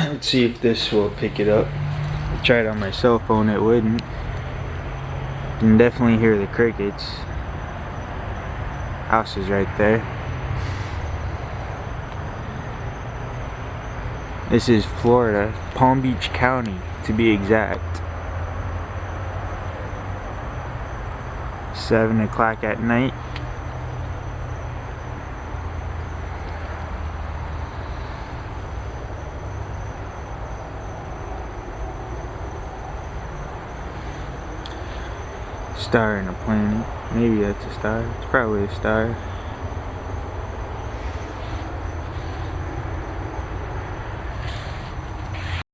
Let's see if this will pick it up. I tried on my cell phone, it wouldn't. You can definitely hear the crickets. House is right there. This is Florida, Palm Beach County to be exact. 7 o'clock at night. Star in a planet. Maybe that's a star. It's probably a star.